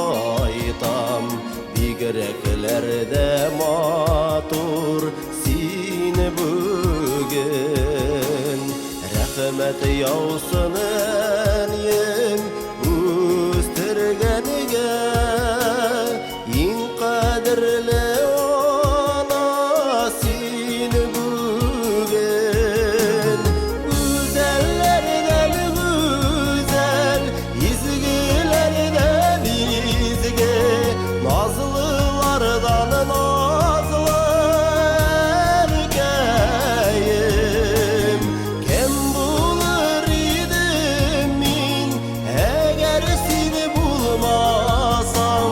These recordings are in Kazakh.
кайтам, бигреклерде матур син бүген. Рәхмәт яусын әнием үстергәнегә, иң кадерле ана син бүген. Үзәлләрдән үзәл, изгеләрдән изге, назлылардан назлы әркәйем. Кем булыр идем мин, әгәр син булмасаң,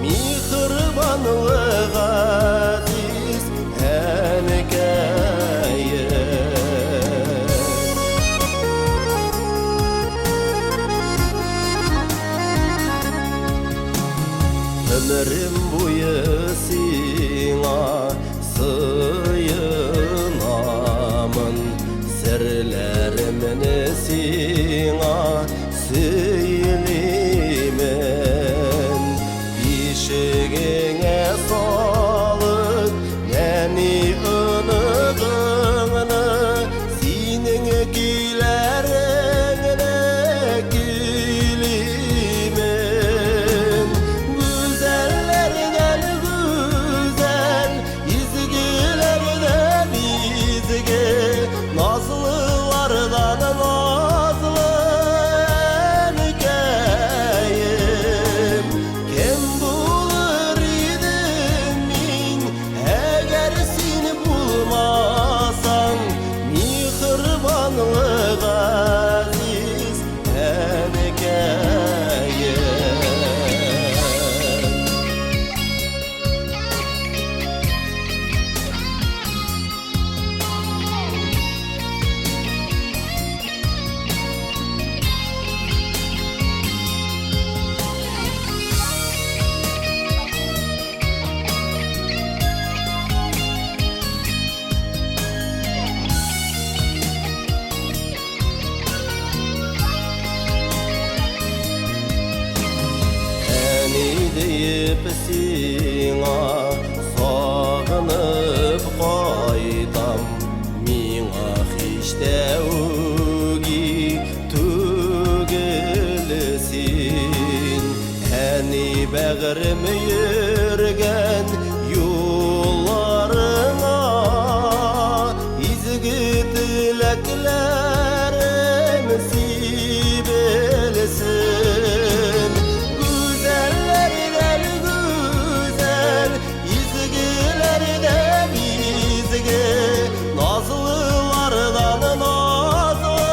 михрибанлык азиз әнекәйем. Ömrüm boyu sina sıyınamın, sirlerimni sina söyleyimin. Bişigine salıp neni ınıgını, sinin gülerine gülümin. Güzellerden güzel, izgilerden izgi, nazlılardan nazlı erkeyim. Kim bulur idim min, eğer seni bulmasan, mihribanlık aziz erkeyim. Әни deyip сиңа сағынып қайтам, миңа һич тә үги түгелсин. Әни бәгърем йөргән юлларыңа, изге теләкләрем сибелсин. Güzellerden güzel, izgilerden izgi, nazlılardan nazlı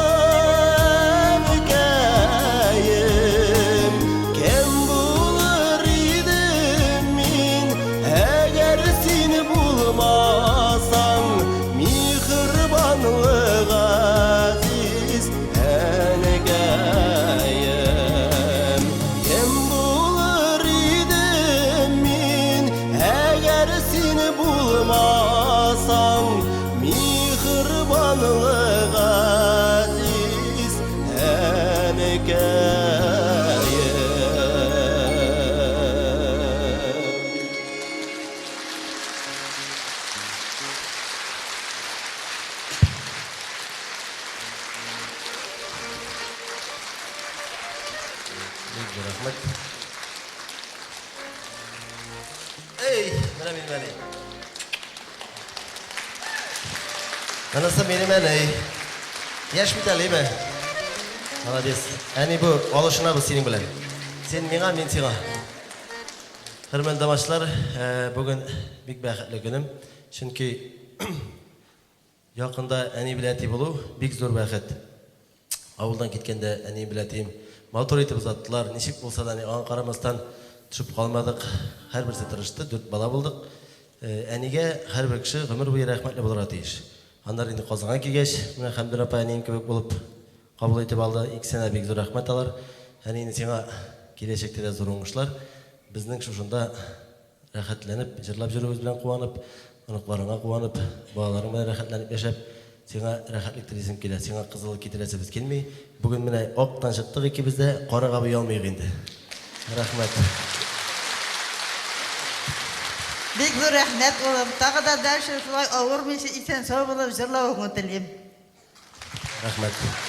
erkeyim. Kim bulur idim min, eğer seni bulmasam, mihribanlık aziz erkeyim. Kim bulur idim min, eğer seni bulmasam, mihribanlık aziz erkeyim. Rahmat. Ey, mana benim Ali. Anası benim Ali. Yaş bitalıyım. Молодец. Әне bu алышына bu senin bilen. Sen миңа, мен сиңа. Hürmetli тамашалар, bugün бик бәхетле günüm. Çünkü yakında әне билети болу бик зор бәхет. Авылдан кеткенде әне билетим мотор етіп ұзаттылар. Нешік болса да оған қарамастан түсіп қалмадық. Әрбірсе тырышты, 4 бала болдық. Әнеге әрбір кіші ғұмыр бойы рахметлі болуға тиіш. Андар енді қозғаған кегеш, мына Хамдыр апа әнем көбек болып қабыл етіп алды. Икісіне бек зор рахмет алар. Әнені сеңа келешекте де зор оңғышлар. Біздің шушында рахатленіп, жырлап жүріміз білен қуанып, ұнықларыңа қуанып, балаларың білен рахатленіп яшап, сеңа рахатлік тілесім келе, сеңа қызылы кетіресі біз келмей. Бүгін міне оқтан шықтық екеумізде, қораға бұй алмайық енді. Рахмет. Бик зур рәхмәт улым. Тагы да дәшә шулай авырмыйча исән сау булып җырлавыңны телим. Рәхмәт.